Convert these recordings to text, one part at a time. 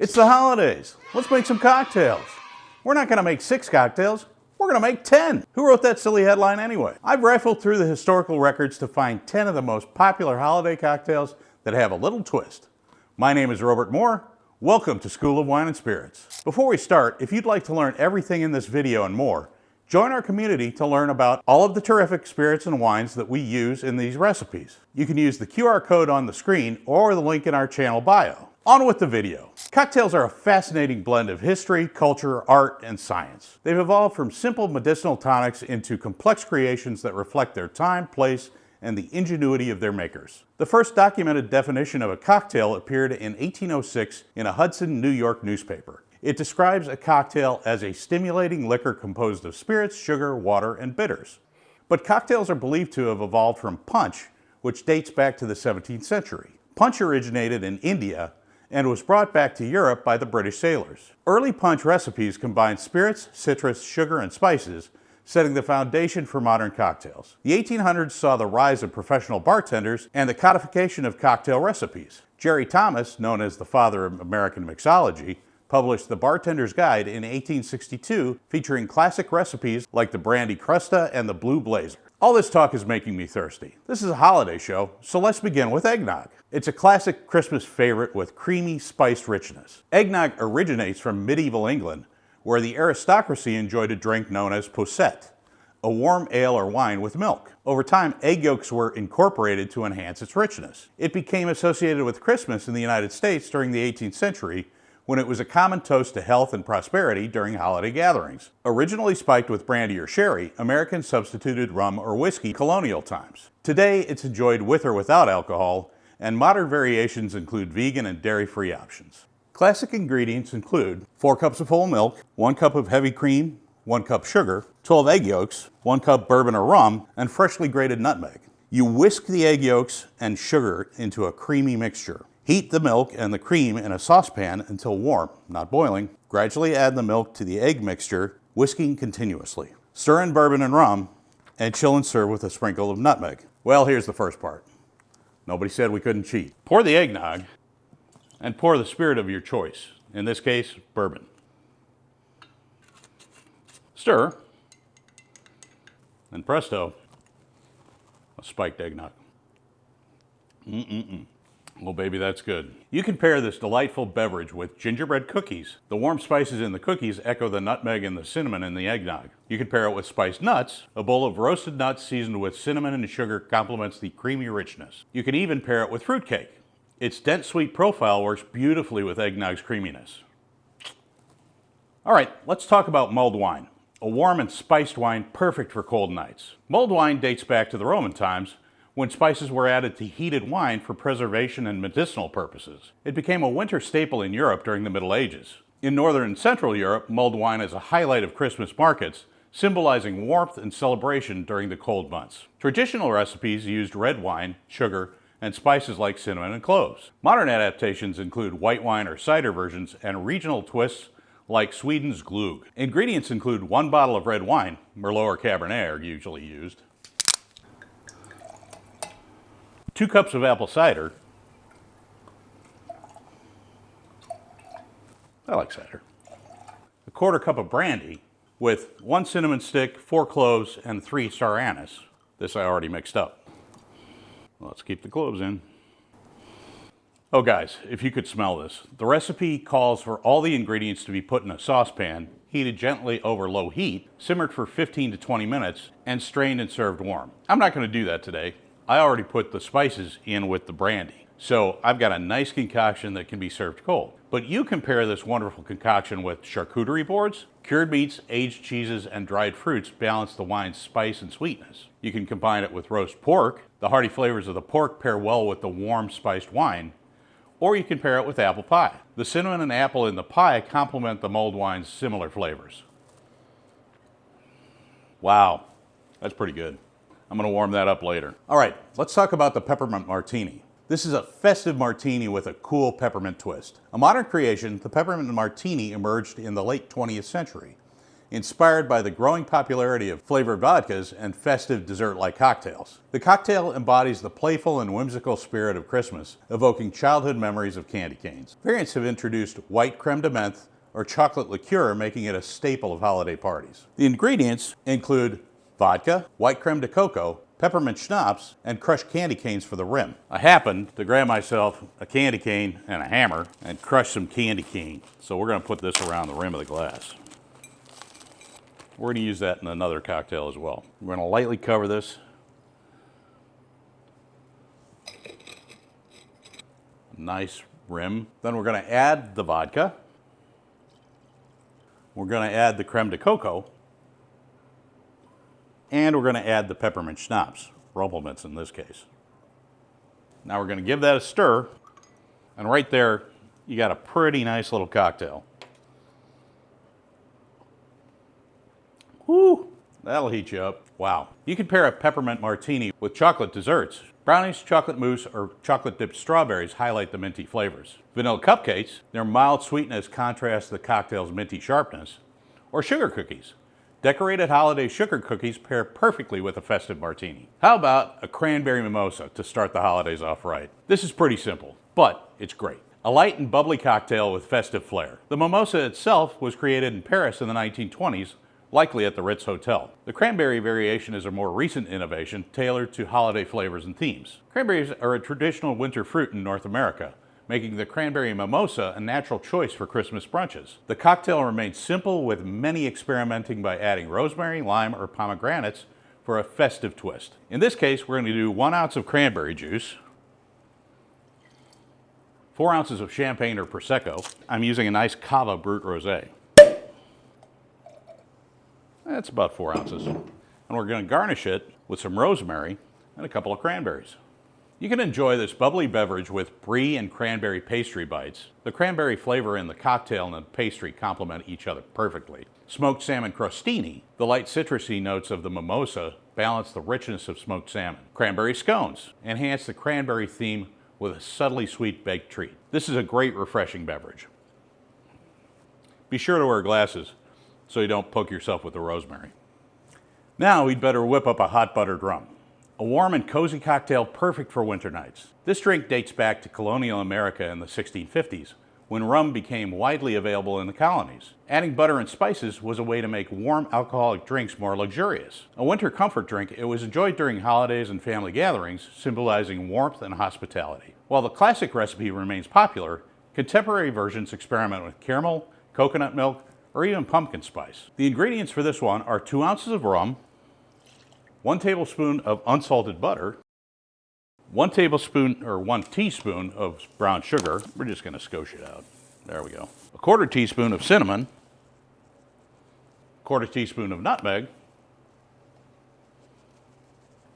It's the holidays. Let's make some cocktails. We're not going to make 6 cocktails. We're going to make 10. Who wrote that silly headline anyway? I've rifled through the historical records to find 10 of the most popular holiday cocktails that have a little twist. My name is Robert Moore. Welcome to School of Wine and Spirits. Before we start, if you'd like to learn everything in this video and more, join our community to learn about all of the terrific spirits and wines that we use in these recipes. You can use the QR code on the screen or the link in our channel bio. On with the video. Cocktails are a fascinating blend of history, culture, art, and science. They've evolved from simple medicinal tonics into complex creations that reflect their time, place, and the ingenuity of their makers. The first documented definition of a cocktail appeared in 1806 in a Hudson, New York newspaper. It describes a cocktail as a stimulating liquor composed of spirits, sugar, water, and bitters. But cocktails are believed to have evolved from punch, which dates back to the 17th century. Punch originated in India and was brought back to Europe by the British sailors. Early punch recipes combined spirits, citrus, sugar, and spices, setting the foundation for modern cocktails. The 1800s saw the rise of professional bartenders and the codification of cocktail recipes. Jerry Thomas, known as the father of American mixology, published The Bartender's Guide in 1862, featuring classic recipes like the Brandy Crusta and the Blue Blazer. All this talk is making me thirsty. This is a holiday show, so let's begin with eggnog. It's a classic Christmas favorite with creamy, spiced richness. Eggnog originates from medieval England, where the aristocracy enjoyed a drink known as posset, a warm ale or wine with milk. Over time, egg yolks were incorporated to enhance its richness. It became associated with Christmas in the United States during the 18th century, when it was a common toast to health and prosperity during holiday gatherings. Originally spiked with brandy or sherry, Americans substituted rum or whiskey in colonial times. Today, it's enjoyed with or without alcohol, and modern variations include vegan and dairy-free options. Classic ingredients include 4 cups of whole milk, 1 cup of heavy cream, 1 cup sugar, 12 egg yolks, 1 cup bourbon or rum, and freshly grated nutmeg. You whisk the egg yolks and sugar into a creamy mixture. Heat the milk and the cream in a saucepan until warm, not boiling. Gradually add the milk to the egg mixture, whisking continuously. Stir in bourbon and rum, and chill and serve with a sprinkle of nutmeg. Well, here's the first part. Nobody said we couldn't cheat. Pour the eggnog and pour the spirit of your choice. In this case, bourbon. Stir, and presto, a spiked eggnog. Well, baby, that's good. You can pair this delightful beverage with gingerbread cookies. The warm spices in the cookies echo the nutmeg and the cinnamon in the eggnog. You can pair it with spiced nuts. A bowl of roasted nuts seasoned with cinnamon and sugar complements the creamy richness. You can even pair it with fruitcake. Its dense sweet profile works beautifully with eggnog's creaminess. All right, let's talk about mulled wine. A warm and spiced wine perfect for cold nights. Mulled wine dates back to the Roman times, when spices were added to heated wine for preservation and medicinal purposes. It became a winter staple in Europe during the Middle Ages. In Northern and Central Europe, mulled wine is a highlight of Christmas markets, symbolizing warmth and celebration during the cold months. Traditional recipes used red wine, sugar, and spices like cinnamon and cloves. Modern adaptations include white wine or cider versions and regional twists like Sweden's glögg. Ingredients include 1 bottle of red wine, Merlot or Cabernet are usually used, 2 cups of apple cider. I like cider. 1/4 cup of brandy with 1 cinnamon stick, 4 cloves, and 3 star anise. This I already mixed up. Let's keep the cloves in. Oh guys, if you could smell this. The recipe calls for all the ingredients to be put in a saucepan, heated gently over low heat, simmered for 15 to 20 minutes, and strained and served warm. I'm not going to do that today. I already put the spices in with the brandy, so I've got a nice concoction that can be served cold. But you can pair this wonderful concoction with charcuterie boards. Cured meats, aged cheeses, and dried fruits balance the wine's spice and sweetness. You can combine it with roast pork. The hearty flavors of the pork pair well with the warm, spiced wine. Or you can pair it with apple pie. The cinnamon and apple in the pie complement the mulled wine's similar flavors. Wow, that's pretty good. I'm going to warm that up later. All right, let's talk about the Peppermint Martini. This is a festive martini with a cool peppermint twist. A modern creation, the Peppermint Martini emerged in the late 20th century. inspired by the growing popularity of flavored vodkas and festive dessert-like cocktails. The cocktail embodies the playful and whimsical spirit of Christmas, evoking childhood memories of candy canes. Variants have introduced white creme de menthe or chocolate liqueur, making it a staple of holiday parties. The ingredients include vodka, white creme de cocoa, peppermint schnapps, and crushed candy canes for the rim. I happened to grab myself a candy cane and a hammer and crush some candy cane. So we're going to put this around the rim of the glass. We're going to use that in another cocktail as well. We're going to lightly cover this. Nice rim. Then we're going to add the vodka. We're going to add the creme de cocoa. And we're going to add the peppermint schnapps, Rumpelmint's in this case. Now we're going to give that a stir, and right there, you got a pretty nice little cocktail. Whew, that'll heat you up. Wow. You can pair a peppermint martini with chocolate desserts. Brownies, chocolate mousse, or chocolate dipped strawberries highlight the minty flavors. Vanilla cupcakes, their mild sweetness contrasts the cocktail's minty sharpness. Or sugar cookies. Decorated holiday sugar cookies pair perfectly with a festive martini. How about a cranberry mimosa to start the holidays off right? This is pretty simple, but it's great. A light and bubbly cocktail with festive flair. The mimosa itself was created in Paris in the 1920s, likely at the Ritz Hotel. The cranberry variation is a more recent innovation tailored to holiday flavors and themes. Cranberries are a traditional winter fruit in North America, making the cranberry mimosa a natural choice for Christmas brunches. The cocktail remains simple, with many experimenting by adding rosemary, lime, or pomegranates for a festive twist. In this case, we're going to do 1 ounce of cranberry juice, 4 ounces of champagne or Prosecco. I'm using a nice Cava Brut Rosé. That's about 4 ounces. And we're going to garnish it with some rosemary and a couple of cranberries. You can enjoy this bubbly beverage with brie and cranberry pastry bites. The cranberry flavor in the cocktail and the pastry complement each other perfectly. Smoked salmon crostini, the light citrusy notes of the mimosa balance the richness of smoked salmon. Cranberry scones enhance the cranberry theme with a subtly sweet baked treat. This is a great refreshing beverage. Be sure to wear glasses so you don't poke yourself with the rosemary. Now we'd better whip up a hot buttered rum. A warm and cozy cocktail perfect for winter nights. This drink dates back to colonial America in the 1650s, when rum became widely available in the colonies. Adding butter and spices was a way to make warm alcoholic drinks more luxurious. A winter comfort drink, it was enjoyed during holidays and family gatherings, symbolizing warmth and hospitality. While the classic recipe remains popular, contemporary versions experiment with caramel, coconut milk, or even pumpkin spice. The ingredients for this one are 2 ounces of rum, 1 tablespoon of unsalted butter, 1 tablespoon or 1 teaspoon of brown sugar. We're just going to skosh it out. There we go. A 1/4 teaspoon of cinnamon, 1/4 teaspoon of nutmeg,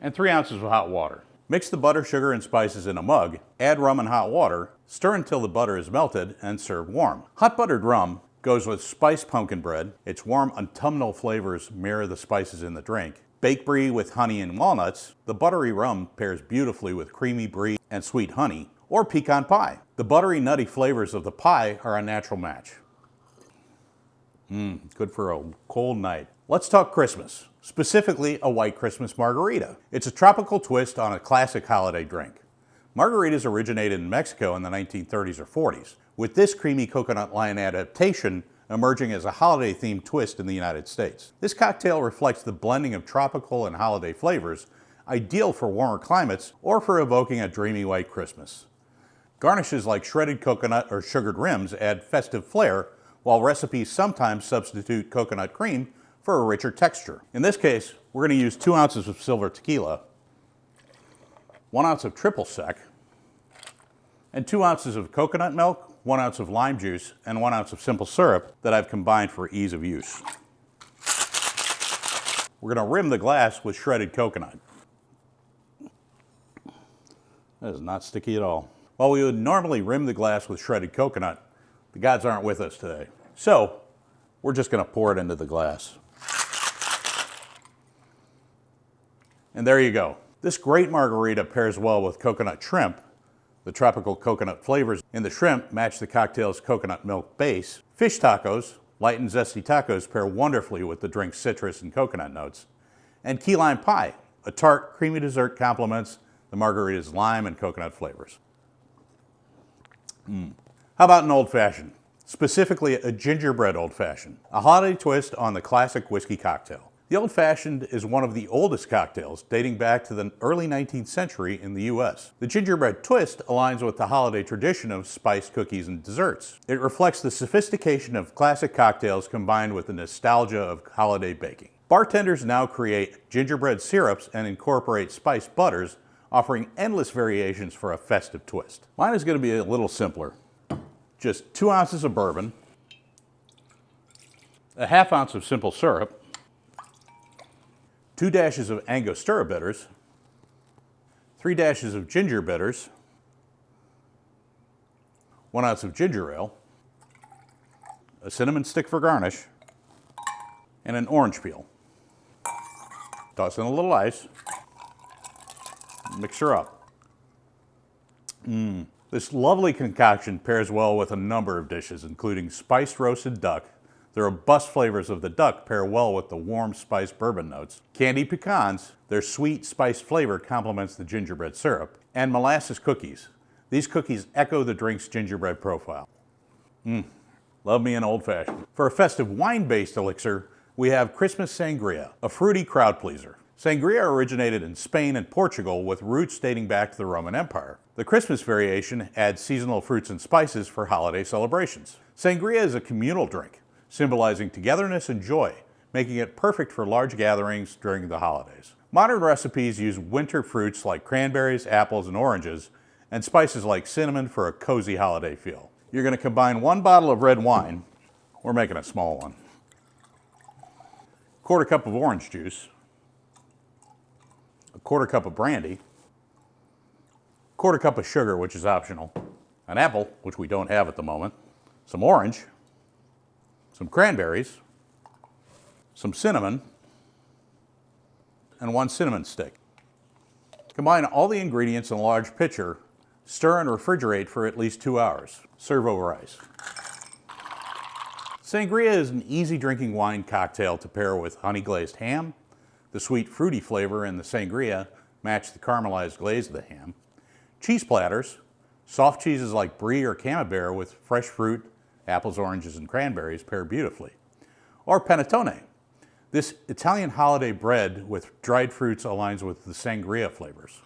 and 3 ounces of hot water. Mix the butter, sugar, and spices in a mug, add rum and hot water, stir until the butter is melted, and serve warm. Hot buttered rum goes with spiced pumpkin bread. Its warm autumnal flavors mirror the spices in the drink. Baked brie with honey and walnuts. The buttery rum pairs beautifully with creamy brie and sweet honey, or pecan pie. The buttery, nutty flavors of the pie are a natural match. Good for a cold night. Let's talk Christmas, specifically a white Christmas margarita. It's a tropical twist on a classic holiday drink. Margaritas originated in Mexico in the 1930s or 40s, with this creamy coconut line adaptation emerging as a holiday-themed twist in the United States. This cocktail reflects the blending of tropical and holiday flavors, ideal for warmer climates or for evoking a dreamy white Christmas. Garnishes like shredded coconut or sugared rims add festive flair, while recipes sometimes substitute coconut cream for a richer texture. In this case, we're going to use 2 ounces of silver tequila, 1 ounce of triple sec, and 2 ounces of coconut milk, 1 ounce of lime juice, and 1 ounce of simple syrup that I've combined for ease of use. We're going to rim the glass with shredded coconut. That is not sticky at all. While we would normally rim the glass with shredded coconut, the gods aren't with us today. So, we're just going to pour it into the glass. And there you go. This great margarita pairs well with coconut shrimp. The tropical coconut flavors in the shrimp match the cocktail's coconut milk base. Fish tacos, Light and zesty tacos pair wonderfully with the drink's citrus and coconut notes. And key lime pie, a tart, creamy dessert complements the margarita's lime and coconut flavors. How about an old-fashioned? Specifically a gingerbread old-fashioned, a holiday twist on the classic whiskey cocktail. The old-fashioned is one of the oldest cocktails, dating back to the early 19th century in the US. The gingerbread twist aligns with the holiday tradition of spiced cookies and desserts. It reflects the sophistication of classic cocktails combined with the nostalgia of holiday baking. Bartenders now create gingerbread syrups and incorporate spiced butters, offering endless variations for a festive twist. Mine is going to be a little simpler. Just 2 ounces of bourbon, a ½ ounce of simple syrup, 2 dashes of Angostura bitters, 3 dashes of ginger bitters, 1 ounce of ginger ale, a cinnamon stick for garnish, and an orange peel. Toss in a little ice, mix her up. This lovely concoction pairs well with a number of dishes, including spiced roasted duck. The robust flavors of the duck pair well with the warm spiced bourbon notes. Candied pecans, their sweet spiced flavor complements the gingerbread syrup. And molasses cookies. These cookies echo the drink's gingerbread profile. Love me an old-fashioned. For a festive wine-based elixir, we have Christmas sangria, a fruity crowd pleaser. Sangria originated in Spain and Portugal with roots dating back to the Roman Empire. The Christmas variation adds seasonal fruits and spices for holiday celebrations. Sangria is a communal drink, symbolizing togetherness and joy, making it perfect for large gatherings during the holidays. Modern recipes use winter fruits like cranberries, apples, and oranges, and spices like cinnamon for a cozy holiday feel. You're going to combine 1 bottle of red wine, we're making a small one, 1/4 cup of orange juice, 1/4 cup of brandy, 1/4 cup of sugar, which is optional, an apple, which we don't have at the moment, some orange, some cranberries, some cinnamon, and 1 cinnamon stick. Combine all the ingredients in a large pitcher, stir and refrigerate for at least 2 hours. Serve over ice. Sangria is an easy drinking wine cocktail to pair with honey glazed ham. The sweet fruity flavor in the sangria match the caramelized glaze of the ham. Cheese platters, soft cheeses like brie or camembert with fresh fruit, apples, oranges, and cranberries pair beautifully. Or panettone. This Italian holiday bread with dried fruits aligns with the sangria flavors.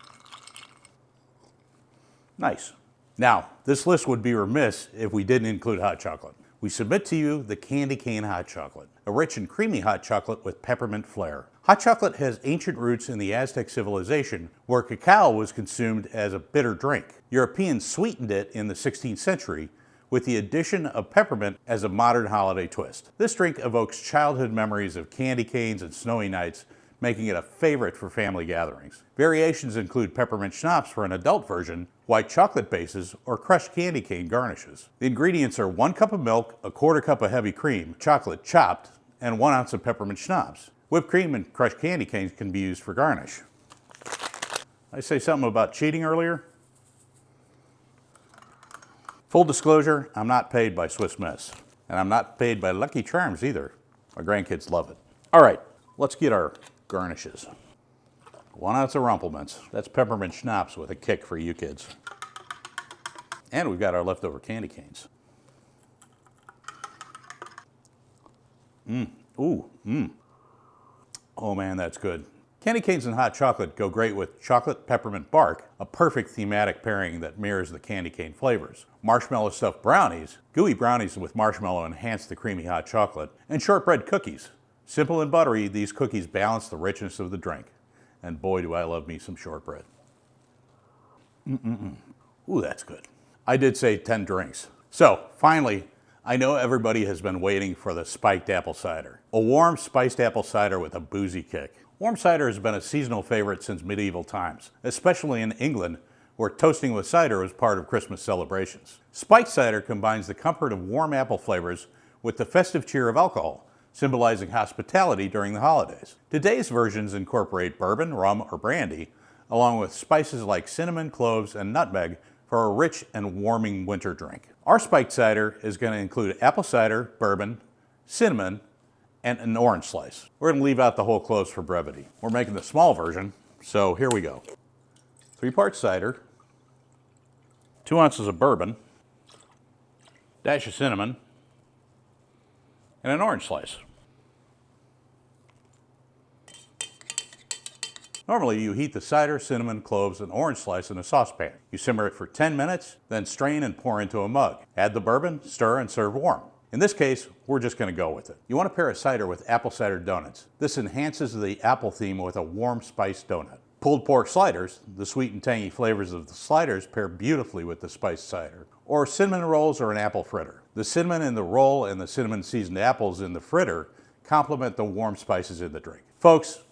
Nice. Now, this list would be remiss if we didn't include hot chocolate. We submit to you the candy cane hot chocolate, a rich and creamy hot chocolate with peppermint flair. Hot chocolate has ancient roots in the Aztec civilization, where cacao was consumed as a bitter drink. Europeans sweetened it in the 16th century with the addition of peppermint as a modern holiday twist. This drink evokes childhood memories of candy canes and snowy nights, making it a favorite for family gatherings. Variations include peppermint schnapps for an adult version, white chocolate bases, or crushed candy cane garnishes. The ingredients are 1 cup of milk, 1/4 cup of heavy cream, chocolate chopped, and 1 ounce of peppermint schnapps. Whipped cream and crushed candy canes can be used for garnish. I say something about cheating earlier? Full disclosure, I'm not paid by Swiss Miss, and I'm not paid by Lucky Charms either. My grandkids love it. All right, let's get our garnishes. 1 ounce of Rumpelmint's. That's peppermint schnapps with a kick for you kids. And we've got our leftover candy canes. Oh man, that's good. Candy canes and hot chocolate go great with chocolate peppermint bark, a perfect thematic pairing that mirrors the candy cane flavors. Marshmallow stuffed brownies, gooey brownies with marshmallow enhance the creamy hot chocolate, and shortbread cookies. Simple and buttery, these cookies balance the richness of the drink. And boy, do I love me some shortbread. Ooh, that's good. I did say 10 drinks. So, finally, I know everybody has been waiting for the spiked apple cider. A warm spiced apple cider with a boozy kick. Warm cider has been a seasonal favorite since medieval times, especially in England, where toasting with cider was part of Christmas celebrations. Spiked cider combines the comfort of warm apple flavors with the festive cheer of alcohol, symbolizing hospitality during the holidays. Today's versions incorporate bourbon, rum, or brandy, along with spices like cinnamon, cloves, and nutmeg for a rich and warming winter drink. Our spiked cider is going to include apple cider, bourbon, cinnamon, and an orange slice. We're gonna leave out the whole cloves for brevity. We're making the small version, so here we go. 3 parts cider, 2 ounces of bourbon, dash of cinnamon, and an orange slice. Normally, you heat the cider, cinnamon, cloves, and orange slice in a saucepan. You simmer it for 10 minutes, then strain and pour into a mug. Add the bourbon, stir, and serve warm. In this case, we're just going to go with it. You want to pair a cider with apple cider donuts. This enhances the apple theme with a warm spiced donut. Pulled pork sliders, the sweet and tangy flavors of the sliders pair beautifully with the spiced cider. Or cinnamon rolls or an apple fritter. The cinnamon in the roll and the cinnamon seasoned apples in the fritter complement the warm spices in the drink. Folks,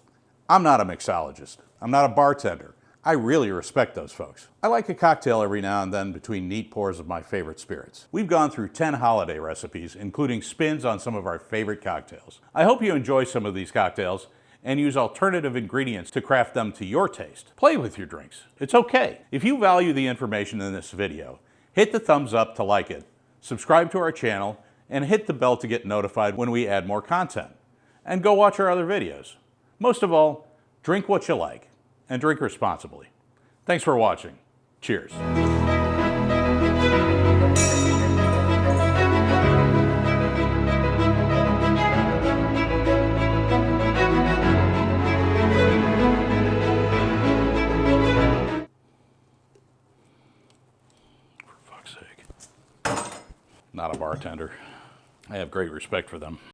I'm not a mixologist. I'm not a bartender. I really respect those folks. I like a cocktail every now and then between neat pours of my favorite spirits. We've gone through 10 holiday recipes, including spins on some of our favorite cocktails. I hope you enjoy some of these cocktails and use alternative ingredients to craft them to your taste. Play with your drinks. It's okay. If you value the information in this video, hit the thumbs up to like it, subscribe to our channel, and hit the bell to get notified when we add more content. And go watch our other videos. Most of all, drink what you like and drink responsibly. Thanks for watching. Cheers. For fuck's sake. Not a bartender. I have great respect for them.